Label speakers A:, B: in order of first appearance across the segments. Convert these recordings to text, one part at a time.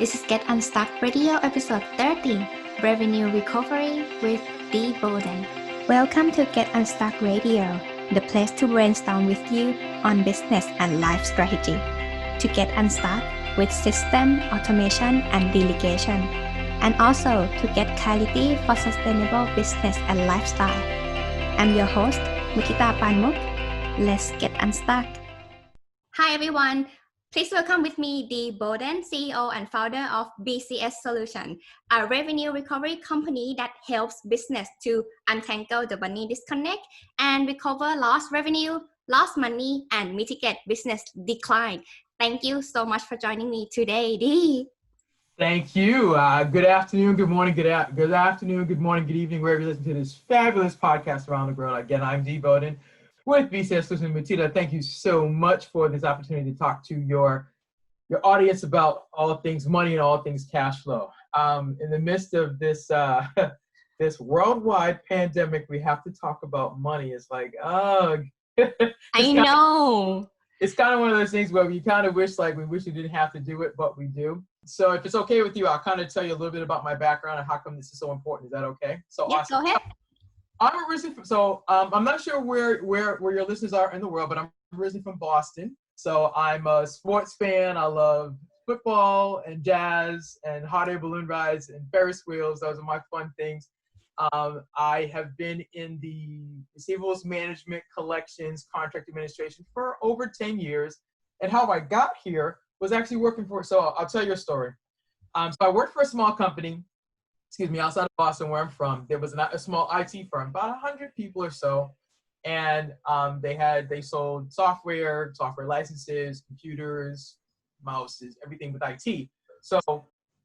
A: This is Get Unstuck Radio episode 30, Revenue Recovery with Dee Bowden. Welcome to Get Unstuck Radio, the place to brainstorm with you on business and life strategy. To get unstuck with system, automation, and delegation. And also to get clarity for sustainable business and lifestyle. I'm your host, Mutita Panmook. Let's get unstuck. Hi everyone. Please welcome with me Dee Bowden, CEO and founder of BCS Solutions, a revenue recovery company that helps business to untangle the money disconnect and recover lost revenue, lost money, and mitigate business decline. Thank you so much for joining me today, Dee.
B: Thank you. Good afternoon, good morning, good afternoon, good morning, good evening, wherever you listen to this fabulous podcast around the world. Again, I'm Dee Bowden with BCS Solutions. Mutita, thank you so much for this opportunity to talk to your audience about all things money and all things cash flow. In the midst of this this worldwide pandemic, we have to talk about money. It's like,
A: I know.
B: It's kind of one of those things where we kind of wish we didn't have to do it, but we do. So if it's okay with you, I'll kind of tell you a little bit about my background and how come this is so important. Is that okay? So
A: yeah,
B: awesome.
A: Go ahead.
B: I'm originally I'm not sure where your listeners are in the world, but I'm originally from Boston. So I'm a sports fan. I love football and jazz and hot air balloon rides and Ferris wheels. Those are my fun things. I have been in the receivables management, collections, contract administration for over 10 years. And how I got here was actually working for, so I'll tell you a story. So I worked for a small company, outside of Boston where I'm from. There was a small IT firm, about 100 people or so. And they sold software licenses, computers, mouses, everything with IT. So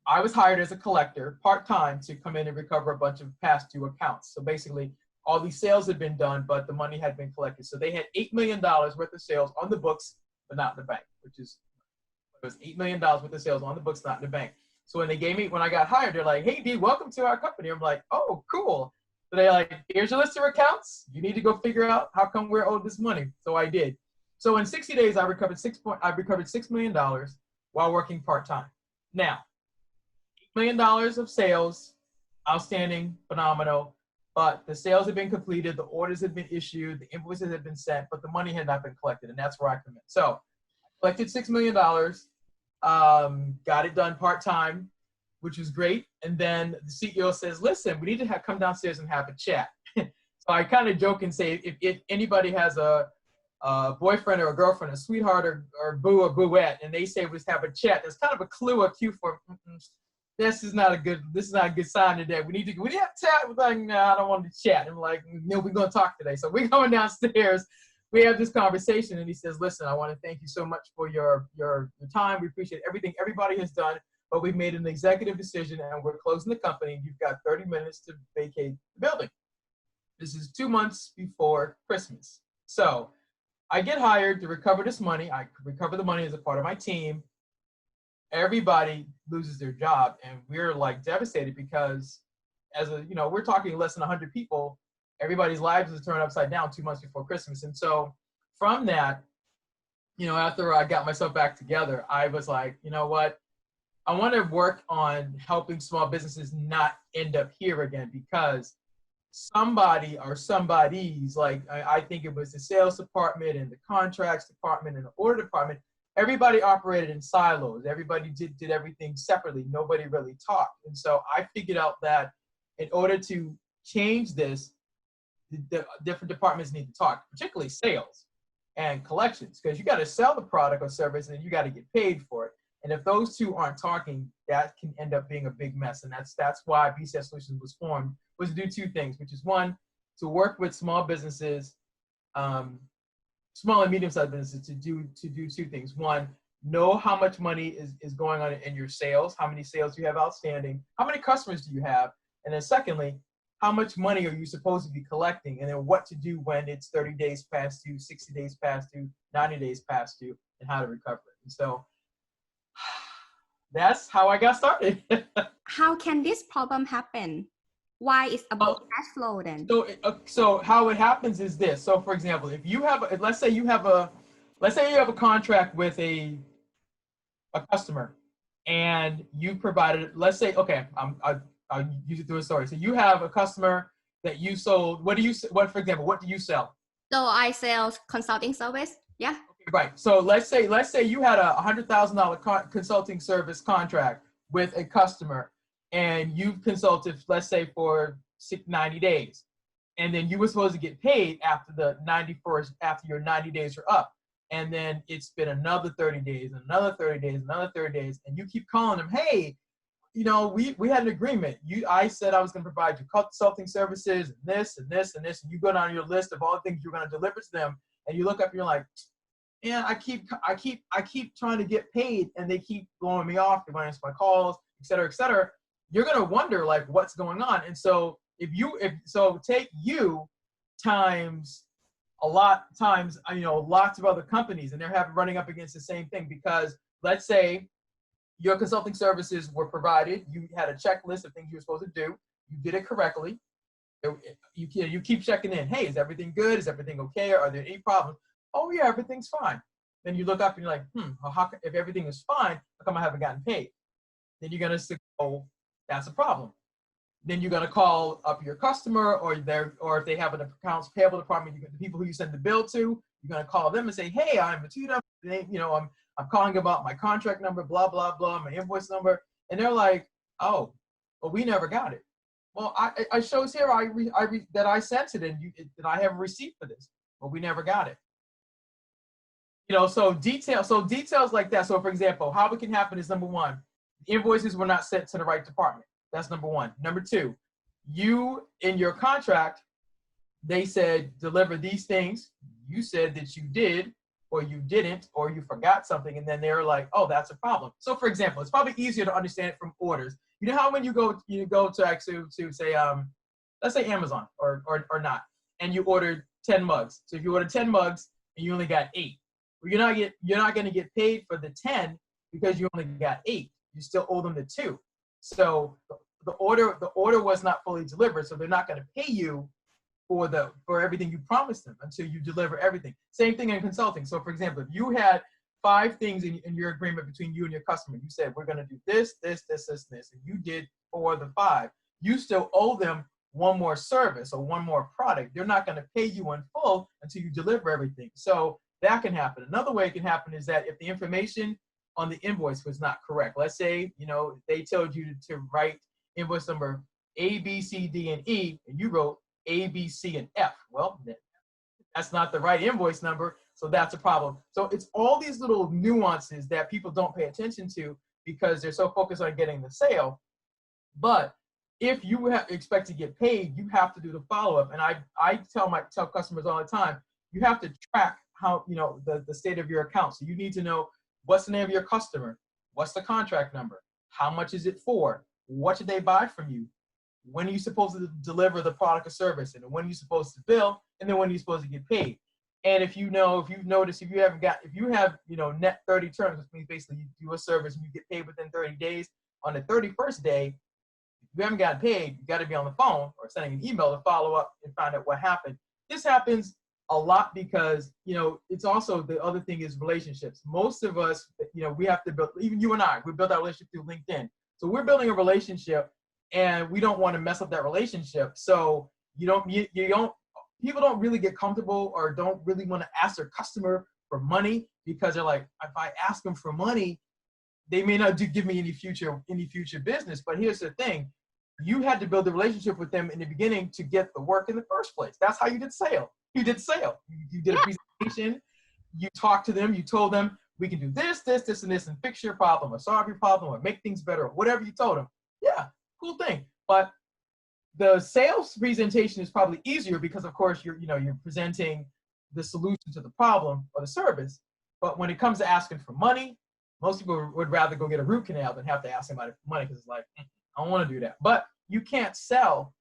B: I was hired as a collector part-time to come in and recover a bunch of past due accounts. So basically all these sales had been done, but the money had been collected. So they had $8 million worth of sales on the books, but not in the bank, it was $8 million worth of sales on the books, not in the bank. So when I got hired, they're like, "Hey, Dee, welcome to our company." I'm like, "Oh, cool." So they're like, "Here's your list of accounts. You need to go figure out how come we're owed this money." So I did. So in 60 days, I recovered $6 million while working part-time. Now, $8 million of sales, outstanding, phenomenal. But the sales had been completed, the orders had been issued, the invoices had been sent, but the money had not been collected, and that's where I come in. So I collected $6 million, got it done part-time, which was great. And then the CEO says, "Listen, we need to come downstairs and have a chat." So I kind of joke and say, if anybody has a boyfriend or a girlfriend, a sweetheart or boo or booette, and they say let's have a chat, there's kind of a cue for this is not a good sign today. We need to have a chat. We're like, "No, I don't want to chat." I'm like, "No, we're gonna talk today." So we're going downstairs. We have this conversation, and he says, "Listen, I want to thank you so much for your time. We appreciate everything everybody has done, but we've made an executive decision, and we're closing the company. You've got 30 minutes to vacate the building." This is 2 months before Christmas. So I get hired to recover this money. I recover the money as a part of my team. Everybody loses their job, and we're like devastated because we're talking less than 100 people. Everybody's lives is turned upside down 2 months before Christmas. And so from that, after I got myself back together, I was like, you know what? I want to work on helping small businesses not end up here again, because somebody or somebody's, I think it was the sales department and the contracts department and the order department, everybody operated in silos. Everybody did everything separately. Nobody really talked. And so I figured out that in order to change this, the different departments need to talk, particularly sales and collections, because you got to sell the product or service and then you got to get paid for it. And if those two aren't talking, that can end up being a big mess. And that's why BCS Solutions was formed, was to do two things, which is one, to work with small businesses, small and medium-sized businesses to do two things. One, know how much money is going on in your sales, how many sales you have outstanding, how many customers do you have, and then secondly, how much money are you supposed to be collecting, and then what to do when it's 30 days past due, 60 days past due, 90 days past due, and how to recover it. And so that's how I got started.
A: How can this problem happen? Why is about cash flow then?
B: So how it happens is this. So for example, if you have, let's say you have a contract with a customer, and you provided, let's say, okay, I'll use it through a story. So you have a customer that you sold. For example, what do you sell?
A: So I sell consulting service. Yeah.
B: Okay, right. So let's say you had a $100,000 consulting service contract with a customer, and you've consulted, let's say, for 90 days. And then you were supposed to get paid after after your 90 days are up. And then it's been another 30 days, another 30 days, another 30 days. And you keep calling them, hey, we had an agreement. I said I was going to provide you consulting services and this and this and this. And you go down your list of all the things you're going to deliver to them. And you look up and you're like, man, I keep trying to get paid and they keep blowing me off. They won't answer my calls, et cetera, et cetera. You're going to wonder like what's going on. And so take you times lots of other companies, and they're running up against the same thing, because let's say your consulting services were provided, you had a checklist of things you were supposed to do, you did it correctly, you keep checking in, hey, is everything good, is everything okay, are there any problems? Oh yeah, everything's fine. Then you look up and you're like, if everything is fine, how come I haven't gotten paid? Then you're gonna say, oh, that's a problem. Then you're going to call up your customer, or if they have an accounts payable department, the people who you send the bill to, you're going to call them and say, hey, I'm Mutita, I'm calling about my contract number, blah, blah, blah, my invoice number. And they're like, oh, well, we never got it. Well, I shows here that I sent it, and that I have a receipt for this, but we never got it. So details like that. So for example, how it can happen is, number one, invoices were not sent to the right department. That's number one. Number two, in your contract, they said deliver these things. You said that you did, or you didn't, or you forgot something, and then they're like, oh, that's a problem. So for example, it's probably easier to understand it from orders. You know how when you go to actually to say let's say Amazon or not, and you ordered 10 mugs. So if you ordered 10 mugs and you only got 8, well, you're not going to get paid for the 10 because you only got 8. You still owe them the 2. So the order was not fully delivered, so they're not going to pay you for everything you promised them until you deliver everything. Same thing in consulting. So for example, if you had 5 things in your agreement between you and your customer, you said we're going to do this, this, this, this, this, and you did 4 of the 5. You still owe them one more service or one more product. They're not going to pay you in full until you deliver everything. So that can happen. Another way it can happen is that if the information on the invoice was not correct. Let's say, they told you to write invoice number A, B, C, D, and E, and you wrote A, B, C, and F. Well, that's not the right invoice number, so that's a problem. So it's all these little nuances that people don't pay attention to because they're so focused on getting the sale. But if you expect to get paid, you have to do the follow-up. And I tell customers all the time, you have to track how, the state of your account. So you need to know, what's the name of your customer? What's the contract number? How much is it for? What should they buy from you? When are you supposed to deliver the product or service? And when are you supposed to bill? And then when are you supposed to get paid? And if you have net 30 terms, which means basically you do a service and you get paid within 30 days, on the 31st day, if you haven't gotten paid, you got to be on the phone or sending an email to follow up and find out what happened. This happens a lot because, it's also, the other thing is relationships. Most of us, we have to build, even you and I, we built our relationship through LinkedIn. So we're building a relationship and we don't want to mess up that relationship. So people don't really get comfortable or don't really want to ask their customer for money because they're like, if I ask them for money, they may not give me any future business. But here's the thing. You had to build a relationship with them in the beginning to get the work in the first place. That's how you did sale. You did sale. You did a presentation. You talked to them. You told them, we can do this, this, this, and this, and fix your problem or solve your problem or make things better or whatever you told them. Yeah, cool thing. But the sales presentation is probably easier because, of course, you're presenting the solution to the problem or the service. But when it comes to asking for money, most people would rather go get a root canal than have to ask somebody for money because it's like, I don't want to do that. But you can't sell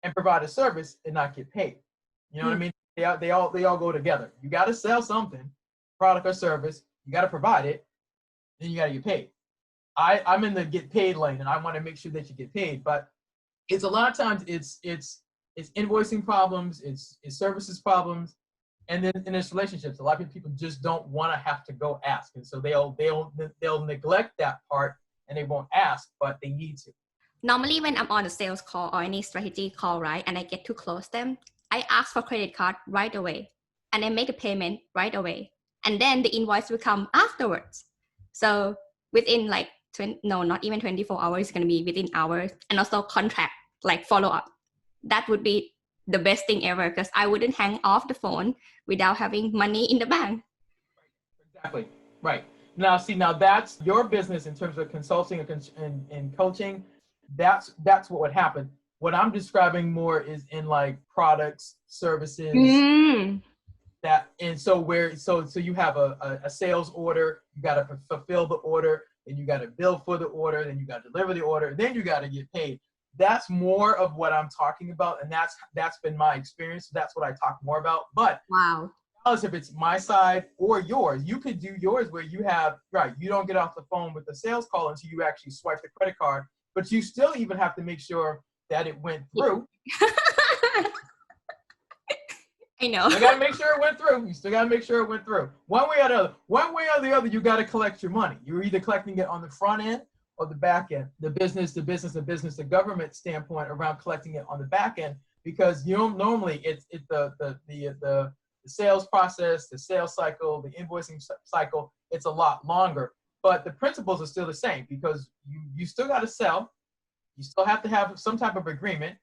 B: and provide a service and not get paid. You know what I mean? They all go together. You got to sell something, product or service. You got to provide it, then you got to get paid. I'm in the get paid lane, and I want to make sure that you get paid. But it's a lot of times it's invoicing problems, it's services problems, and then it's relationships. A lot of people just don't want to have to go ask, and so they'll neglect that part and they won't ask, but they need to.
A: Normally, when I'm on a sales call or any strategy call, right, and I get to close them, I ask for credit card right away, and I make a payment right away, and then the invoice will come afterwards. So within like not even 24 hours, it's gonna be within hours, and also contract like follow up. That would be the best thing ever because I wouldn't hang off the phone without having money in the bank.
B: Exactly. Right. Now, see, now that's your business in terms of consulting and coaching. That's what would happen. What I'm describing more is in like products, services, that, and so you have a sales order, you got to fulfill the order, and you got to bill for the order, then you got to deliver the order, then you got to get paid. That's more of what I'm talking about, and that's been my experience. That's what I talk more about. But
A: wow,
B: if it's my side or yours, you could do yours where you have, right, you don't get off the phone with the sales call until you actually swipe the credit card, but you still even have to make sure that it went through.
A: I know.
B: You gotta make sure it went through. You still gotta make sure it went through. One way or the other. One way or the other, you gotta collect your money. You're either collecting it on the front end or the back end. The business to government standpoint around collecting it on the back end, because you don't normally it's the sales process, the sales cycle, the invoicing cycle, it's a lot longer. But the principles are still the same, because you still got to sell. You still have to have some type of agreement.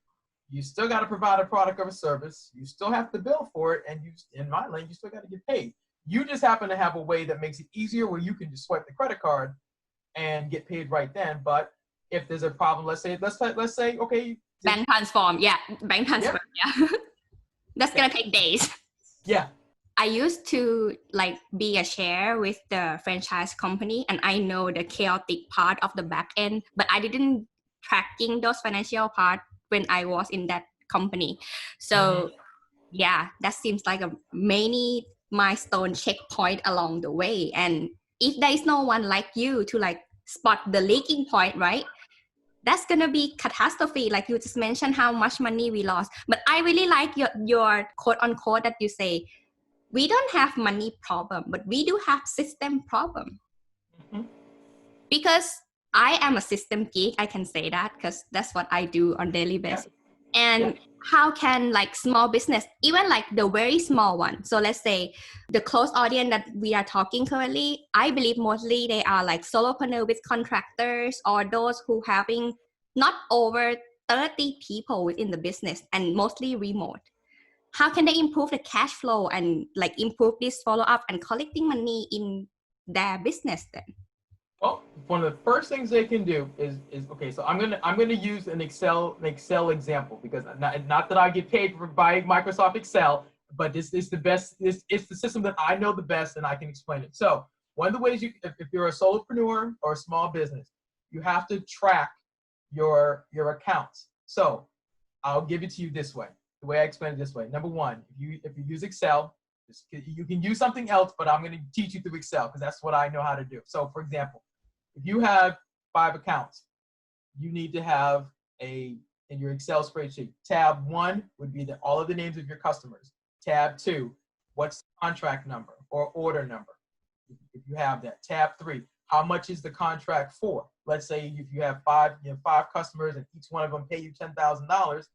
B: You still got to provide a product or a service. You still have to bill for it. And in my lane, you still got to get paid. You just happen to have a way that makes it easier where you can just swipe the credit card and get paid right then. But if there's a problem, let's say, okay.
A: Bank transfer, yeah. Bank transfer, yeah. That's going to take days.
B: Yeah.
A: I used to like be a share with the franchise company, and I know the chaotic part of the back end, but I didn't tracking those financial part when I was in that company. So yeah, that seems like a many milestone checkpoint along the way. And if there is no one like you to like spot the leaking point, right? That's gonna be catastrophe. Like you just mentioned how much money we lost. But I really like your quote unquote that you say, we don't have money problem, but we do have system problem. Because I am a system geek, I can say that because that's what I do on daily basis. And how can like small business, even like the very small one, so let's say the close audience that we are talking currently, I believe mostly they are like solopreneur with contractors or those who having not over 30 people within the business and mostly remote. How can they improve the cash flow and like improve this follow-up and collecting money in their business then?
B: Well, one of the first things they can do is okay. So I'm gonna use an Excel example, because not that I get paid by Microsoft Excel, but this is the best. It's the system that I know the best, and I can explain it. So one of the ways if you're a solopreneur or a small business, you have to track your accounts. So I'll give it to you this way. The way I explain it this way. Number one, if you use Excel, you can use something else, but I'm going to teach you through Excel because that's what I know how to do. So for example, if you have 5 accounts, you need to have in your Excel spreadsheet, tab 1 would be all of the names of your customers. Tab 2, what's the contract number or order number? If you have that. Tab 3, how much is the contract for? Let's say if you have 5 customers and each one of them pay you $10,000,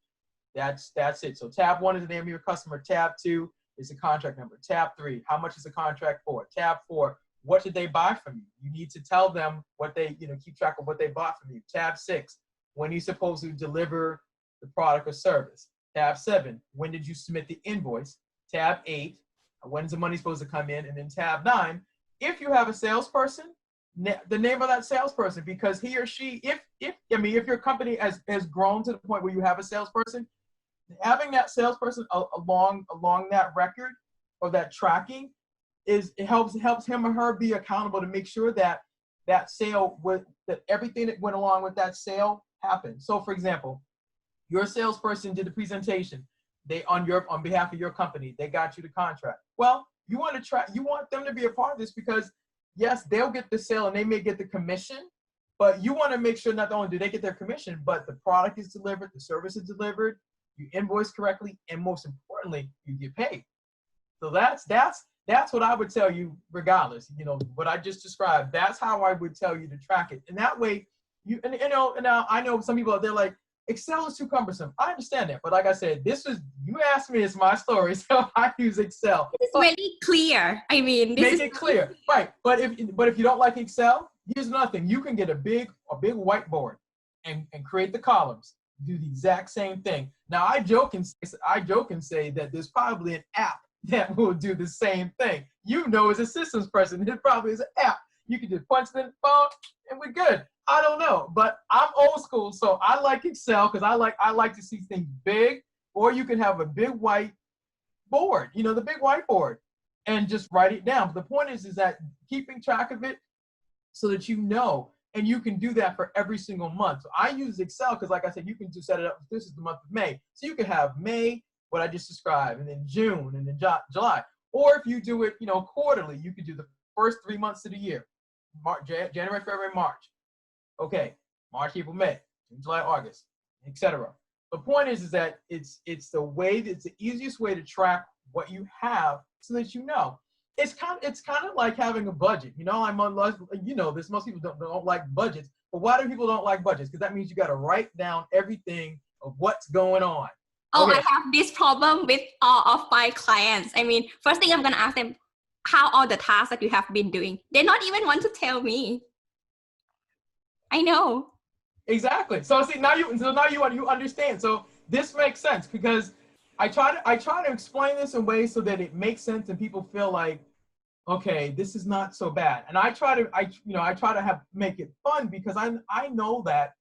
B: that's it. So tab 1 is the name of your customer. Tab 2 is the contract number. Tab 3, how much is the contract for? Tab 4, what did they buy from you? You need to tell them what they, keep track of what they bought from you. Tab 6, when you're supposed to deliver the product or service. Tab 7, when did you submit the invoice? Tab 8, when's the money supposed to come in? And then tab 9, if you have a salesperson, the name of that salesperson, because he or she, if your company has grown to the point where you have a salesperson, having that salesperson along that record or that tracking it helps him or her be accountable to make sure that that everything that went along with that sale happened. So for example, your salesperson did the presentation. They on behalf of your company, they got you the contract. Well, you want them to be a part of this, because yes, they'll get the sale and they may get the commission, but you want to make sure not only do they get their commission, but the product is delivered, the service is delivered, you invoice correctly, and most importantly, you get paid. So that's That's what I would tell you regardless. What I just described, that's how I would tell you to track it. And that way, and now I know some people, they're like, Excel is too cumbersome. I understand that. But like I said, you asked me, it's my story. So I use Excel.
A: It's very clear. I mean,
B: make it clear. Right. But if you don't like Excel, here's another thing. You can get a big whiteboard and create the columns. Do the exact same thing. Now I joke and say that there's probably an app that will do the same thing. As a systems person, there probably is an app. You can just punch it in the phone and we're good. I don't know, but I'm old school, so I like Excel because I like to see things big. Or you can have a big white board, the big whiteboard, and just write it down. But the point is that keeping track of it so that and you can do that for every single month. So I use Excel because, like I said, you can just set it up. This is the month of May, so you can have May, what I just described, and then June, and then July. Or if you do it, quarterly, you could do the first 3 months of the year: January, February, March. Okay, March, April, May, June, July, August, etc. The point is that it's the easiest way to track what you have so that you know. It's kind of like having a budget. This. Most people don't like budgets. But why do people don't like budgets? Because that means you got to write down everything of what's going on.
A: Oh, okay. I have this problem with all of my clients. I mean, first thing I'm gonna ask them, how are the tasks that you have been doing? They not even want to tell me. I know.
B: Exactly. So see, now you understand. So this makes sense because I try to explain this in ways so that it makes sense and people feel like, okay, this is not so bad. And I try to make it fun because I know that,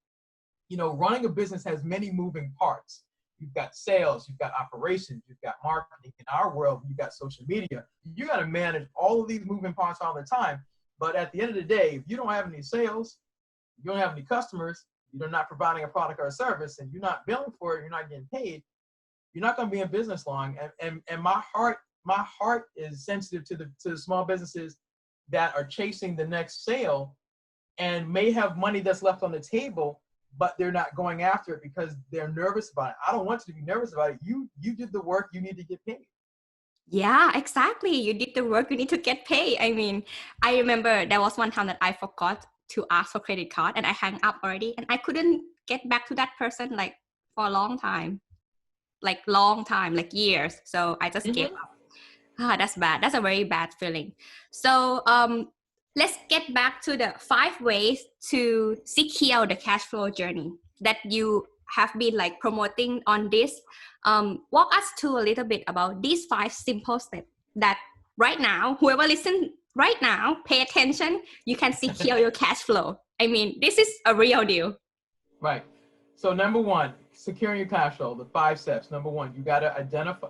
B: running a business has many moving parts. You've got sales, you've got operations, you've got marketing. In our world, you've got social media. You got to manage all of these moving parts all the time. But at the end of the day, if you don't have any sales, you don't have any customers, you're not providing a product or a service, and you're not billing for it, you're not getting paid, you're not going to be in business long. And my heart is sensitive to the small businesses that are chasing the next sale and may have money that's left on the table, but they're not going after it because they're nervous about it. I don't want you to be nervous about it. You did the work, you need to get paid.
A: Yeah, exactly. You did the work, you need to get paid. I mean, I remember there was one time that I forgot to ask for credit card and I hung up already and I couldn't get back to that person for a long time, like years. So I just gave up. That's bad. That's a very bad feeling. So let's get back to the 5 ways to secure the cash flow journey that you have been promoting on this. Walk us through a little bit about these 5 simple steps that right now, whoever listen right now, pay attention, you can secure your cash flow. I mean, this is a real deal.
B: Right. So number 1, securing your cash flow, the 5 steps. Number 1, you got to identify,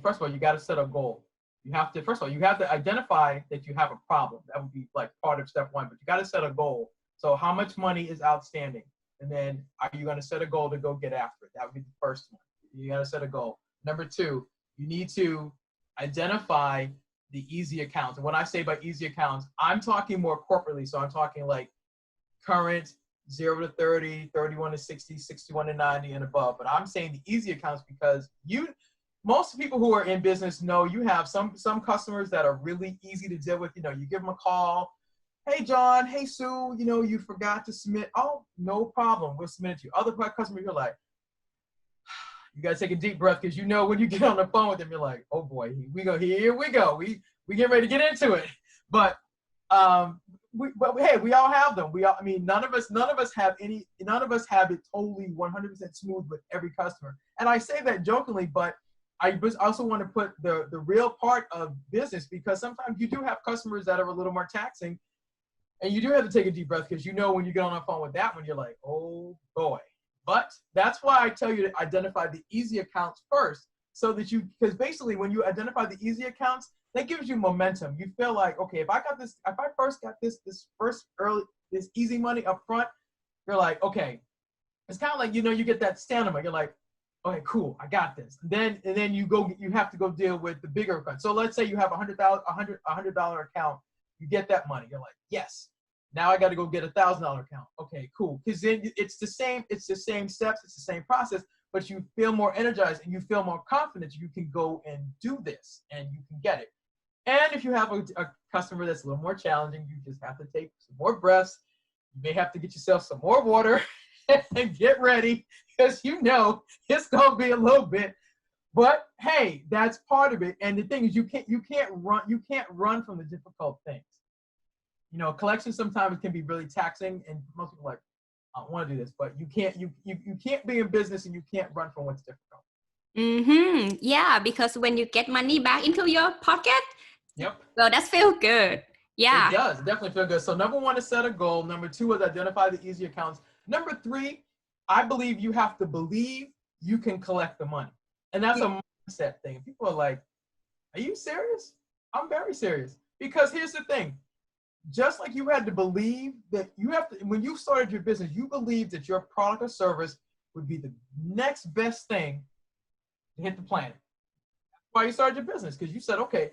B: first of all, you got to set a goal. You have to identify that you have a problem. That would be part of step 1, but you got to set a goal. So how much money is outstanding? And then are you going to set a goal to go get after it? That would be the first one. You got to set a goal. Number 2, you need to identify the easy accounts. And when I say by easy accounts, I'm talking more corporately. So I'm talking current, 0 to 30, 31 to 60, 61 to 90 and above. But I'm saying the easy accounts because most people who are in business know you have some customers that are really easy to deal with. You give them a call. Hey, John. Hey, Sue. You forgot to submit. Oh, no problem. We'll submit it to you. Other customers, you're like, you got to take a deep breath because when you get on the phone with them, you're like, oh boy, here we go. We get ready to get into it. But hey, we all have them. None of us have it totally 100% smooth with every customer. And I say that jokingly, but I also want to put the real part of business because sometimes you do have customers that are a little more taxing and you do have to take a deep breath because when you get on the phone with that one, you're like, oh boy. But that's why I tell you to identify the easy accounts first so that because basically when you identify the easy accounts, that gives you momentum. You feel like, okay, if I first got this easy money up front, you're like, okay, it's kind of like, you get that stamina. You're like, okay, cool, I got this. And then you have to go deal with the bigger account. So let's say you have $100 account, you get that money. You're like, yes. Now I got to go get $1,000 account. Okay, cool. Because then it's the same steps, it's the same process, but you feel more energized and you feel more confident you can go and do this and you can get it. And if you have a customer that's a little more challenging, you just have to take some more breaths. You may have to get yourself some more water and get ready, because you know it's gonna be a little bit. But hey, that's part of it. And the thing is, you can't run from the difficult things. You know, collection sometimes can be really taxing, and most people are like, I don't want to do this, but you can't be in business and you can't run from what's difficult.
A: Mm-hmm. Yeah, because when you get money back into your pocket,
B: yep.
A: Well, that feels good. Yeah.
B: It does. It definitely feel good. So number 1 is set a goal. Number 2 is identify the easy accounts. Number 3, I believe you have to believe you can collect the money. And that's a mindset thing. People are like, are you serious? I'm very serious. Because here's the thing. Just like you had to believe that you have to, when you started your business, you believed that your product or service would be the next best thing to hit the planet. That's why you started your business, because you said, okay,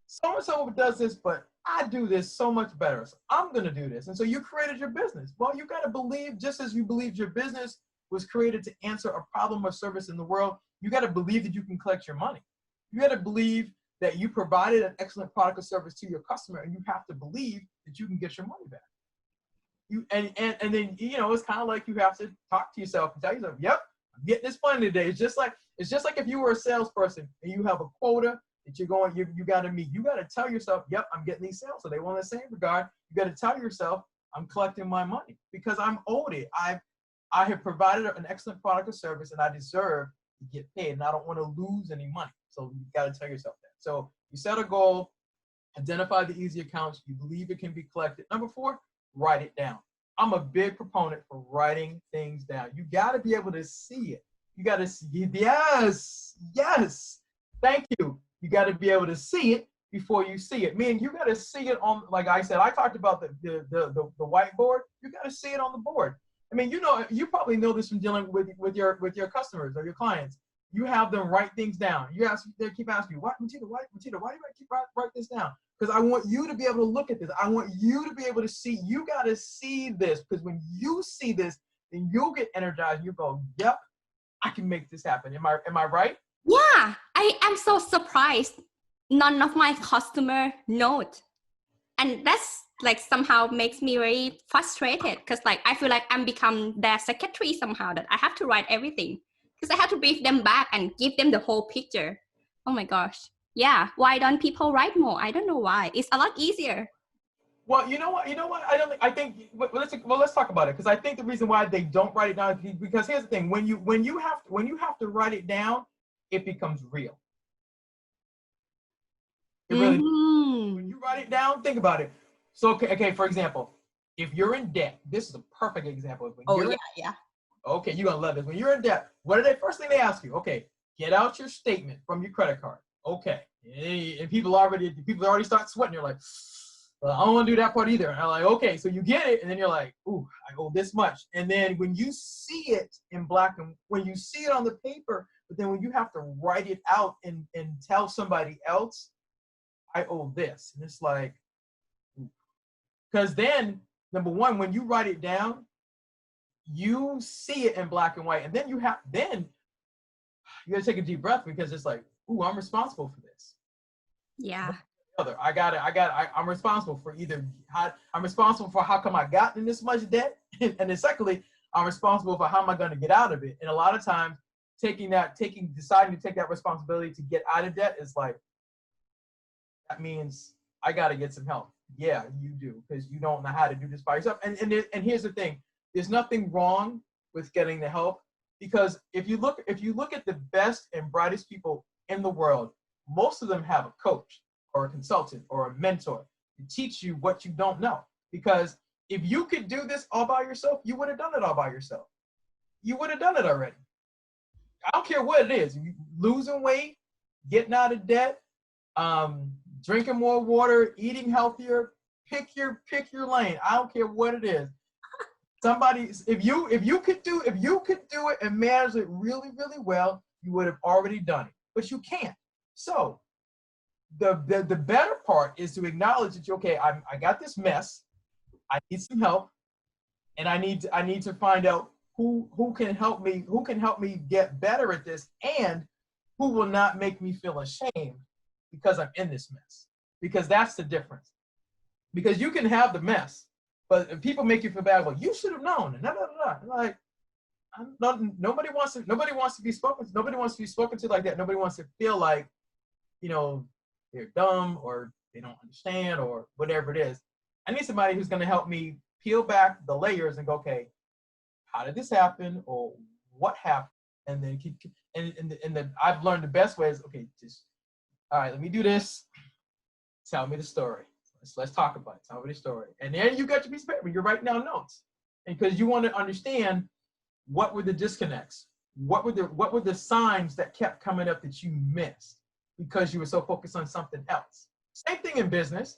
B: so-and-so does this, but I do this so much better. So I'm going to do this. And so you created your business. Well, you got to believe, just as you believed your business was created to answer a problem or service in the world, you got to believe that you can collect your money. You got to believe that you provided an excellent product or service to your customer, and you have to believe that you can get your money back. And then, you know, it's kind of like you have to talk to yourself and tell yourself, yep, I'm getting this money today. It's just like if you were a salesperson and you have a quota that you got to meet. You got to tell yourself, yep, I'm getting these sales. So they want the same regard. You got to tell yourself, I'm collecting my money because I'm owed it. I have provided an excellent product or service, and I deserve to get paid, and I don't want to lose any money. So you got to tell yourself that. So you set a goal, identify the easy accounts, you believe it can be collected. Number 4, write it down. I'm a big proponent for writing things down. You got to be able to see it. You got to see it. Yes. Thank you. You got to be able to see it before you see it. Meaning you got to see it on, like I said, I talked about the whiteboard. You got to see it on the board. I mean, you probably know this from dealing with your customers or your clients. You have them write things down. They keep asking you, Mutita, why do I keep write this down? Because I want you to be able to look at this. I want you to be able to see. You got to see this, because when you see this, then you'll get energized. You go, yep, I can make this happen. Am I right?
A: Yeah, I am so surprised. None of my customer note, and that's like somehow makes me very frustrated, because like I feel like I'm become their secretary somehow, that I have to write everything because I have to brief them back and give them the whole picture. Oh my gosh. Yeah. Why don't people write more? I don't know why. It's a lot easier.
B: Well, you know what? I think let's talk about it, because I think the reason why they don't write it down is because here's the thing: when you have to write it down, it becomes real. It really. When you write it down, think about it. So okay, for example, if you're in debt, this is a perfect example.
A: Yeah.
B: Okay, you're gonna love this. When you're in debt, what are they first thing they ask you? Okay, get out your statement from your credit card. Okay, and people already start sweating. You're like, well, I don't want to do that part either. And I'm like, okay, so you get it, and then you're like, ooh, I owe this much. And then when you see it in black and when you see it on the paper, but then when you have to write it out and tell somebody else, I owe this, and it's like, because then number 1, when you write it down, you see it in black and white, and then you gotta take a deep breath, because it's like, ooh, I'm responsible for this.
A: Yeah.
B: I'm responsible for I'm responsible for how come I got in this much debt, and then secondly, I'm responsible for how am I going to get out of it. And a lot of times, deciding to take that responsibility to get out of debt is like, that means I got to get some help. Yeah, you do, because you don't know how to do this by yourself. And here's the thing: there's nothing wrong with getting the help, because if you look at the best and brightest people in the world, most of them have a coach or a consultant or a mentor to teach you what you don't know. Because if you could do this all by yourself, you would have done it all by yourself. You would have done it already. I don't care what it is: losing weight, getting out of debt, drinking more water, eating healthier. Pick your lane. I don't care what it is. If you could do it and manage it really, really well, you would have already done it. But you can't. So the better part is to acknowledge that I got this mess. I need some help, and I need to find out who can help me get better at this, and who will not make me feel ashamed because I'm in this mess. because that's the difference. Because you can have the mess, but if people make you feel bad, well, you should have known. And like, nobody wants to be spoken to. Nobody wants to be spoken to like that. Nobody wants to feel like, they're dumb or they don't understand or whatever it is. I need somebody who's going to help me peel back the layers and go, okay, how did this happen, or what happened? And then I've learned the best way is, okay, just, all right, let me do this. Tell me the story. Let's talk about it. Tell me the story. And then you got your piece of paper. You're writing down notes, and because you want to understand what were the disconnects, what were the signs that kept coming up that you missed because you were so focused on something else. Same thing in business.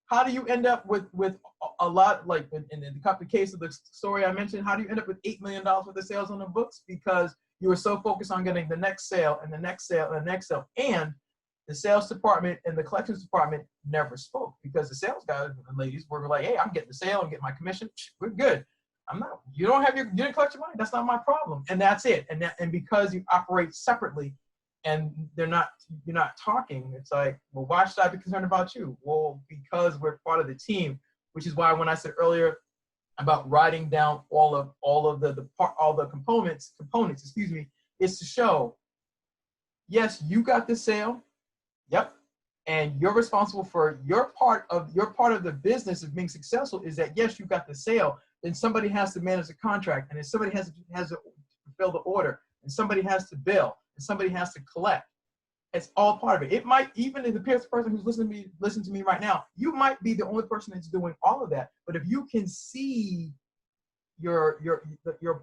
B: How do you end up with a lot, like in the case of the story I mentioned, how do you end up with $8 million worth of sales on the books? Because you were so focused on getting the next sale and the next sale and the next sale. And the sales department and the collections department never spoke, because the sales guys and ladies were like, hey, I'm getting the sale, I'm getting my commission, we're good. You didn't collect your money, that's not my problem. And that's it. And because you operate separately and you're not talking, it's like, well, why should I be concerned about you? Well, because we're part of the team, which is why when I said earlier about writing down all of the components, is to show, yes, you got the sale. Yep. And you're responsible for your part of the business of being successful is that, yes, you got the sale, then somebody has to manage the contract, and then somebody has to fulfill the order, and somebody has to bill, and somebody has to collect. It's all part of it. It might, even if the person who's listening to me right now, you might be the only person that's doing all of that. But if you can see your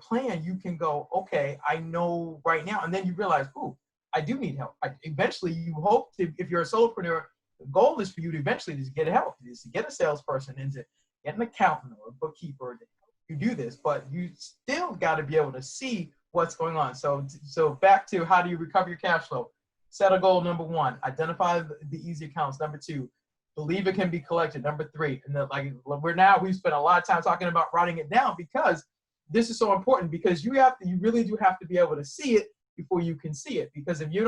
B: plan, you can go, okay, I know right now. And then you realize, ooh, I do need help. Eventually, you hope to, if you're a solopreneur, the goal is for you to eventually just get help, is to get a salesperson and to get an accountant or a bookkeeper to help you do this. But you still got to be able to see what's going on. So back to, how do you recover your cash flow? Set a goal, number 1. Identify the easy accounts. Number 2, believe it can be collected. Number 3, and then, like, we've spent a lot of time talking about writing it down, because this is so important, because you really do have to be able to see it before you can see it. Because if you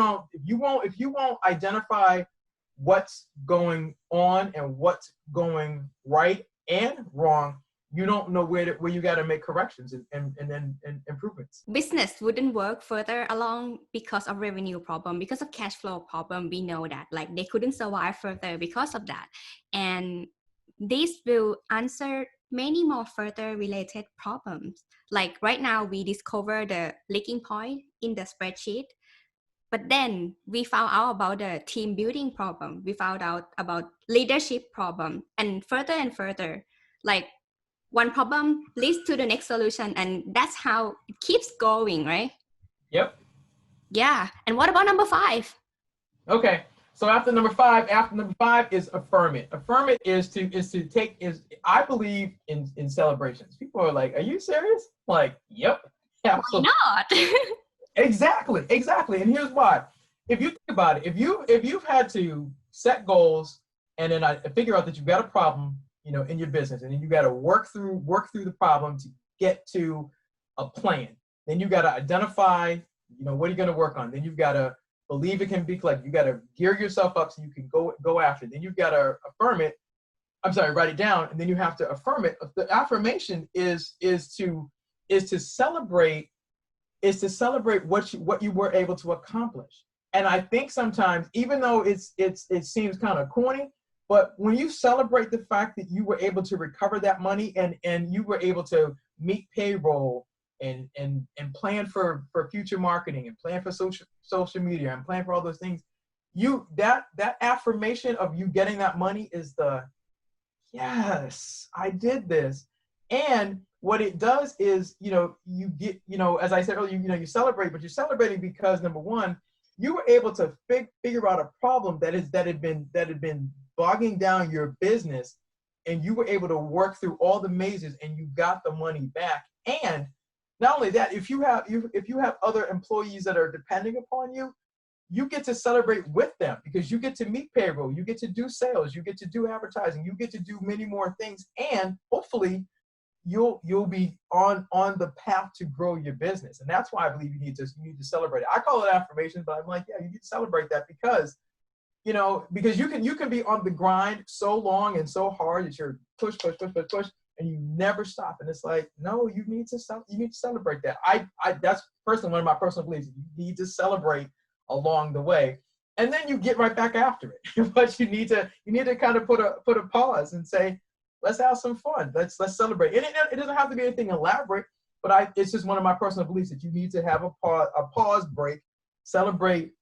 B: won't identify what's going on and what's going right and wrong, you don't know where you got to make corrections and improvements.
A: Business wouldn't work further along because of revenue problem, because of cash flow problem. We know that, like, they couldn't survive further because of that. And this will answer many more further related problems. Like right now, we discover the leaking point in the spreadsheet, but then we found out about the team building problem. We found out about leadership problem, and further, like, one problem leads to the next solution, and that's how it keeps going, right?
B: Yep.
A: Yeah. And what about number 5?
B: Okay. So after number five is affirm it. Affirm it is I believe in celebrations. People are like, are you serious? Like, yep.
A: Absolutely. Why not?
B: Exactly. And here's why. If you think about it, if you've had to set goals and then I figure out that you've got a problem, in your business, and then you got to work through the problem to get to a plan. Then you got to identify, what are you going to work on? Then you've got to believe it can be collected. You got to gear yourself up so you can go after it. Then you've got to write it down, and then you have to affirm it. The affirmation is to celebrate what you were able to accomplish. And I think sometimes, even though it seems kind of corny, but when you celebrate the fact that you were able to recover that money and you were able to meet payroll and plan for future marketing and plan for social media and plan for all those things, that affirmation of you getting that money is yes, I did this. And what it does is, you get, as I said earlier, you celebrate, but you're celebrating because, number 1, you were able to figure out a problem that had been bogging down your business, and you were able to work through all the mazes and you got the money back. And not only that, if you have other employees that are depending upon you, you get to celebrate with them because you get to meet payroll, you get to do sales, you get to do advertising, you get to do many more things, and hopefully you'll be on the path to grow your business. And that's why I believe you need to celebrate it. I call it affirmation, but I'm like, yeah, you need to celebrate that because you know, because you can be on the grind so long and so hard that you're push, and you never stop. And it's like, no, you need to celebrate that. I that's personally one of my personal beliefs. You need to celebrate along the way, and then you get right back after it. But you need to kind of put a pause and say, let's have some fun. Let's celebrate. And it doesn't have to be anything elaborate, but it's just one of my personal beliefs that you need to have a pause break, celebrate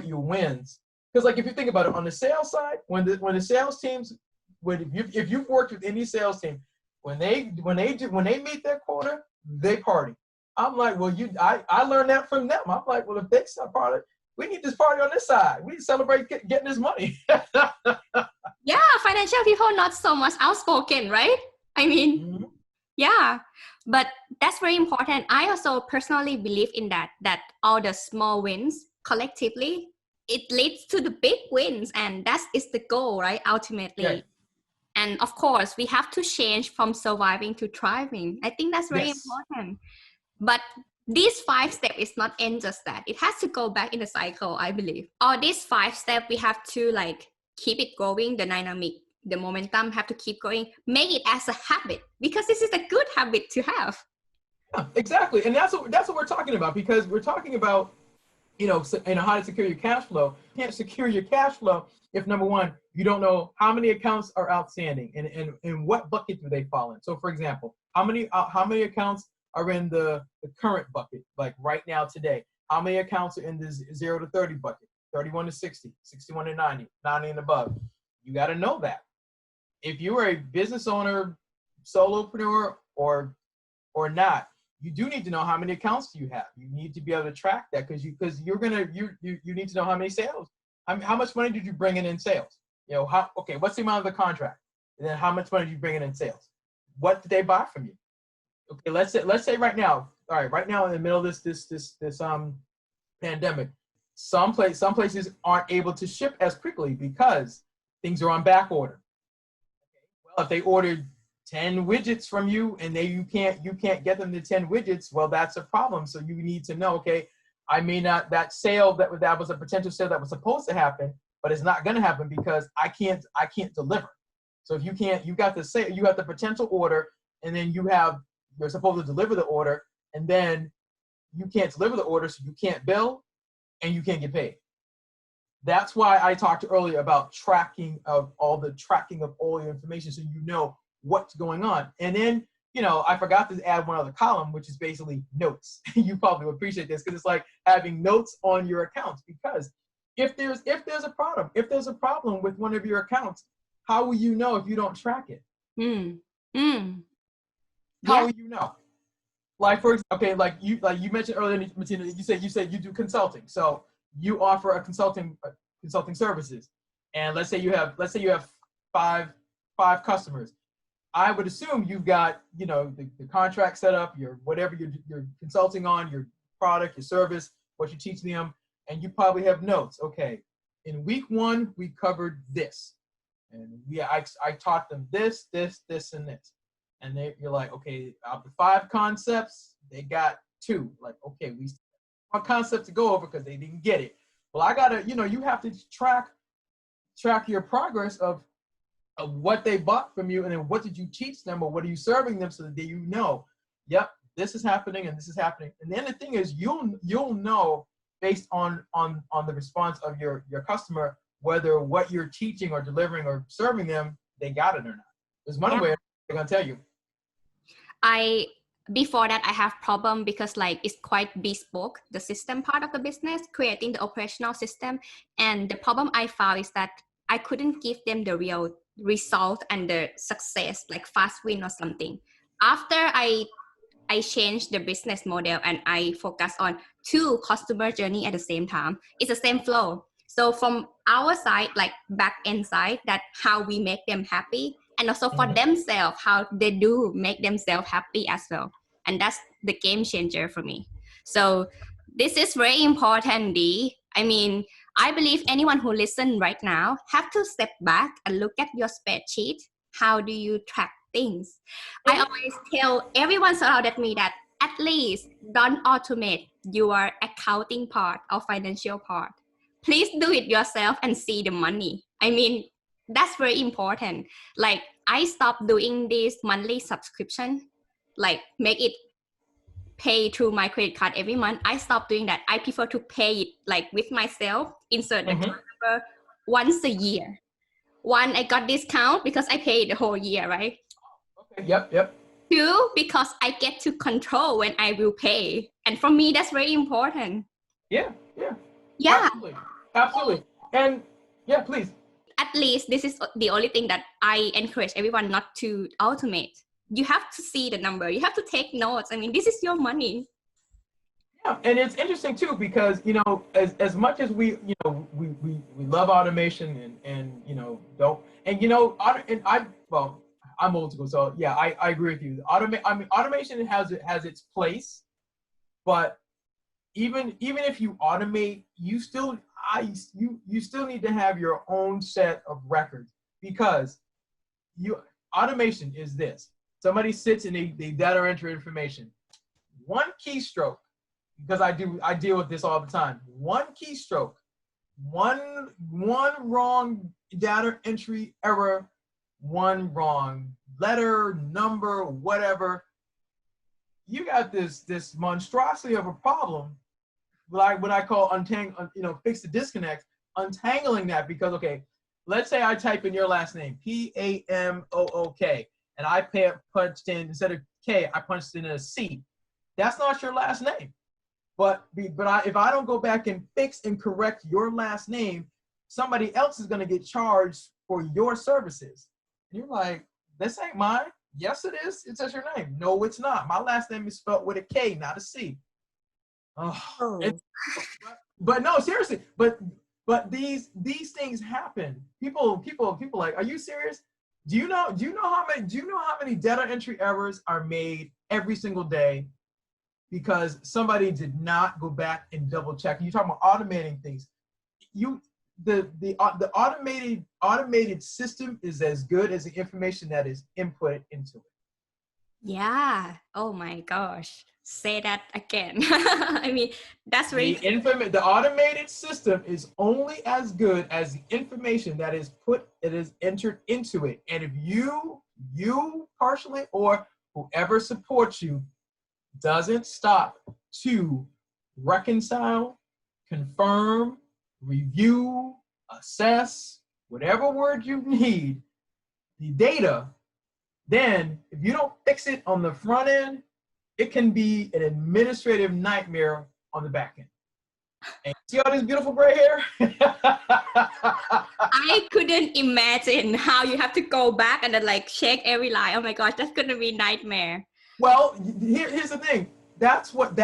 B: your wins. Because like if you think about it, on the sales side, when the sales teams, if you've worked with any sales team, when they meet their quota, they party. I'm like, well, I learned that from them. I'm like, well, if they sell party, we need this party on this side. We need to celebrate getting this money.
A: Yeah, financial people not so much outspoken, right? I mean,
B: Mm-hmm.
A: yeah, but that's very important. I also personally believe in that all the small wins collectively, it leads to the big wins, and that is the goal, right? Ultimately.
B: Okay.
A: And of course, we have to change from surviving to thriving. I think that's very important. But these 5 steps is not end just that. It has to go back in the cycle, I believe. Or these 5 steps, we have to like keep it going, the dynamic, the momentum have to keep going, make it as a habit, because this is a good habit to have.
B: Yeah, exactly. And that's what we're talking about, because we're talking about, how to secure your cash flow. You can't secure your cash flow if, number one, you don't know how many accounts are outstanding and what bucket do they fall in. So for example, how many accounts are in the current bucket, like right now today? How many accounts are in the 0 to 30 bucket, 31 to 60, 61 to 90, 90 and above? You got to know that. If you are a business owner, solopreneur, or not, you do need to know how many accounts do you have. You need to be able to track that, because you need to know how many sales. How much money did you bring in sales? What's the amount of the contract? And then how much money did you bring in sales? What did they buy from you? Okay, let's say right now, all right, right now in the middle of this pandemic, some places aren't able to ship as quickly because things are on back order. Well, if they ordered 10 widgets from you and you can't get them to 10 widgets, well, that's a problem. So you need to know, okay, I may not, that sale that was a potential sale that was supposed to happen, but it's not going to happen because I can't deliver. So if you got the potential order, and then you're supposed to deliver the order, and then you can't deliver the order, so you can't bill and you can't get paid. That's why I talked earlier about tracking of all your information, so you know what's going on. And then, I forgot to add one other column, which is basically notes. You probably would appreciate this, because it's like having notes on your accounts, because if there's a problem with one of your accounts, how will you know if you don't track it? How will you know? Like, for example, okay, like you mentioned earlier, Mutita, you said you do consulting. So you offer a consulting services, and let's say you have 5 customers. I would assume you've got the contract set up, your whatever you're consulting on, your product, your service, what you teach them, and you probably have notes. Okay, in week 1 we covered this, and I taught them this, and this, and you're like, okay, out of the 5 concepts, they got 2. Like, okay, we still have 1 concept to go over because they didn't get it. Well, I gotta, you have to track your progress of what they bought from you, and then what did you teach them, or what are you serving them, so that yep, this is happening and this is happening. And then the thing is, you'll know based on the response of your customer whether what you're teaching or delivering or serving them, they got it or not. There's one way they're gonna tell you.
A: Before that, I have problem because like it's quite bespoke, the system part of the business, creating the operational system. And the problem I found is that I couldn't give them the real result and the success, like fast win or something. After I changed the business model and I focus on 2 customer journey at the same time, it's the same flow. So from our side, like back end side, that how we make them happy, and also for themselves, how they do make themselves happy as well. And that's the game changer for me. So this is very important, Dee. I mean, I believe anyone who listens right now have to step back and look at your spreadsheet. How do you track things? I always tell everyone surrounded me that at least don't automate your accounting part or financial part. please do it yourself and see the money. I mean, that's very important. Like, I stopped doing this monthly subscription, like make it pay through my credit card every month. I stopped doing that. I prefer to pay it like with myself, insert the account number once a year. One, I got discount because I paid the whole year, right?
B: Okay. Yep.
A: Two, because I get to control when I will pay. And for me, that's very important.
B: Yeah.
A: Yeah.
B: Absolutely. And yeah, please.
A: At least this is the only thing that I encourage everyone not to automate. You have to see the number. You have to take notes. I mean, this is your money.
B: Yeah, and it's interesting too because as much as we love automation and don't I'm old school, so yeah, I agree with you. Automation has its place, but even if you automate, you still need to have your own set of records, because automation is this. Somebody sits and they data enter information. One keystroke, because I deal with this all the time. One keystroke, one wrong data entry error, one wrong letter, number, whatever. You got this monstrosity of a problem, like what I call fix the disconnect, untangling that, because okay, let's say I type in your last name, Pamook, and I punched in, instead of K, I punched in a C. That's not your last name. But if I don't go back and fix and correct your last name, somebody else is going to get charged for your services. And you're like, this ain't mine. Yes, it is. It's just your name. No, it's not. My last name is spelled with a K, not a C. Oh. But no, seriously. But these things happen. People like, are you serious? Do you know how many data entry errors are made every single day because somebody did not go back and double check? You're talking about automating things. The automated system is as good as the information that is input into it.
A: Yeah. Oh my gosh. Say that again. I mean, that's very
B: the automated system is only as good as the information that is entered into it. And if you personally or whoever supports you doesn't stop to reconcile, confirm, review, assess, whatever word you need, the data, then if you don't fix it on the front end, it can be an administrative nightmare on the back end. And see all this beautiful gray hair?
A: I couldn't imagine how you have to go back and then like check every line. Oh my gosh, that's gonna be a nightmare.
B: Well, here's the thing. That's what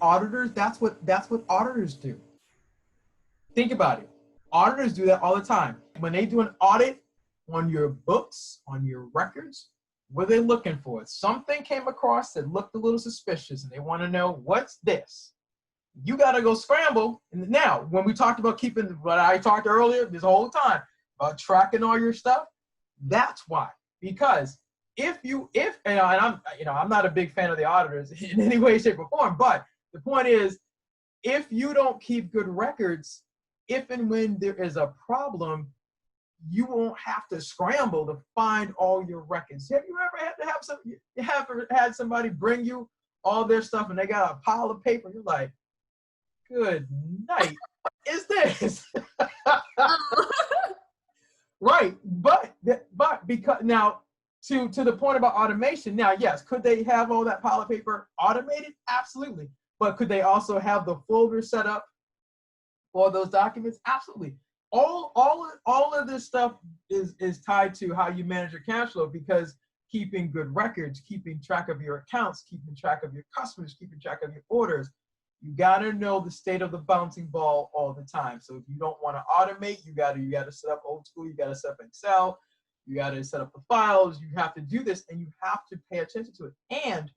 B: auditors do. Think about it. Auditors do that all the time. When they do an audit on your books, on your records, what are they looking for? Something came across that looked a little suspicious and they want to know, what's this? You got to go scramble. And now, when we talked about keeping what I talked earlier this whole time about tracking all your stuff, that's why. Because I'm not a big fan of the auditors in any way, shape, or form, but the point is, if you don't keep good records, if and when there is a problem, you won't have to scramble to find all your records. Have you ever had somebody bring you all their stuff and they got a pile of paper? You're like, good night. What is this? Right. But because now, to the point about automation, now, yes, could they have all that pile of paper automated? Absolutely. But could they also have the folder set up for those documents? Absolutely. All of this stuff is tied to how you manage your cash flow, because keeping good records, keeping track of your accounts, keeping track of your customers, keeping track of your orders, you got to know the state of the bouncing ball all the time. So if you don't want to automate, you got to set up old school, you got to set up Excel, you got to set up the files, you have to do this, and you have to pay attention to it. And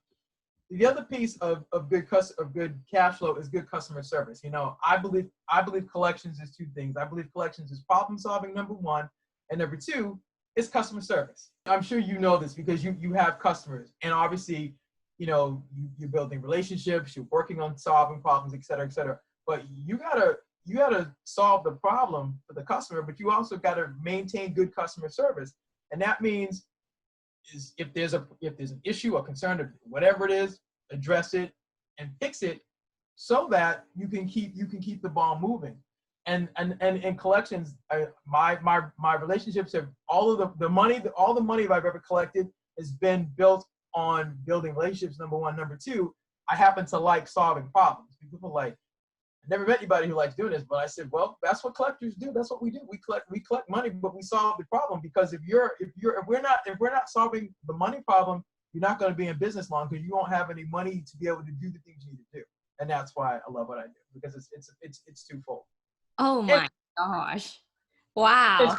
B: the other piece of good cash flow is good customer service. I believe collections is two things. I believe collections is problem solving, number one, and number two is customer service. I'm sure you know this because you have customers, and obviously, you're building relationships, you're working on solving problems, et cetera, et cetera. But you gotta gotta solve the problem for the customer, but you also gotta maintain good customer service. And that means is if there's an issue or concern or whatever it is, address it and fix it so that you can keep the ball moving. And in collections, my relationships have all the money I've ever collected has been built on building relationships. Number one. Number two, I happen to like solving problems. People are like, I never met anybody who likes doing this, but I said, well, that's what collectors do. That's what we do. We collect money, but we solve the problem, because if we're not solving the money problem, you're not going to be in business long, because you won't have any money to be able to do the things you need to do. And that's why I love what I do, because it's twofold.
A: Oh my gosh. Wow.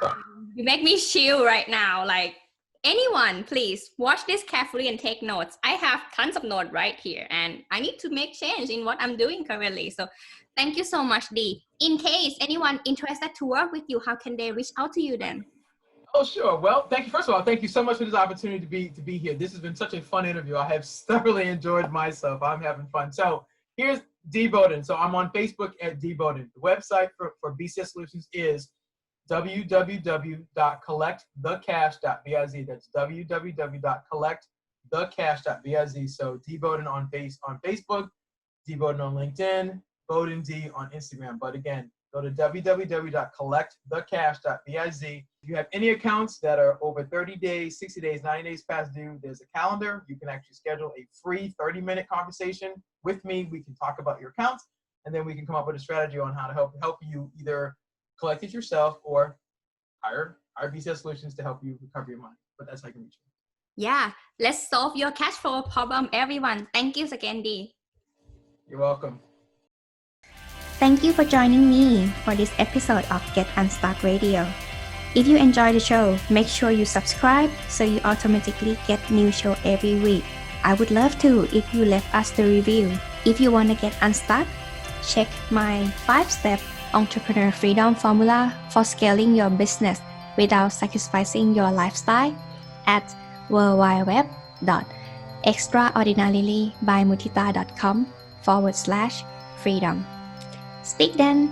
A: You make me chill right now. Like, anyone, please watch this carefully and take notes. I have tons of notes right here, and I need to make change in what I'm doing currently. So thank you so much, Dee. In case anyone interested to work with you, how can they reach out to you then?
B: Oh, sure. Well, thank you. First of all, thank you so much for this opportunity to be here. This has been such a fun interview. I have thoroughly enjoyed myself. I'm having fun. So here's Dee Bowden. So I'm on Facebook at Dee Bowden. The website for BCS Solutions is www.collectthecash.biz. That's www.collectthecash.biz. So Dee Bowden on Facebook, Dee Bowden on LinkedIn, Bowden D on Instagram. But again, go to www.collectthecash.biz. If you have any accounts that are over 30 days, 60 days, 90 days past due, there's a calendar. You can actually schedule a free 30-minute conversation with me. We can talk about your accounts, and then we can come up with a strategy on how to help you either collect it yourself or hire BCS Solutions to help you recover your money. But that's how you can reach me.
A: Yeah, let's solve your cash flow problem, everyone. Thank you again, Dee.
B: You're welcome.
A: Thank you for joining me for this episode of Get Unstuck Radio. If you enjoy the show, make sure you subscribe so you automatically get new show every week. I would love to if you left us the review. If you want to get unstuck, check my 5-step entrepreneur freedom formula for scaling your business without sacrificing your lifestyle at worldwideweb.extraordinarylybymutita.com/freedom. Speak then.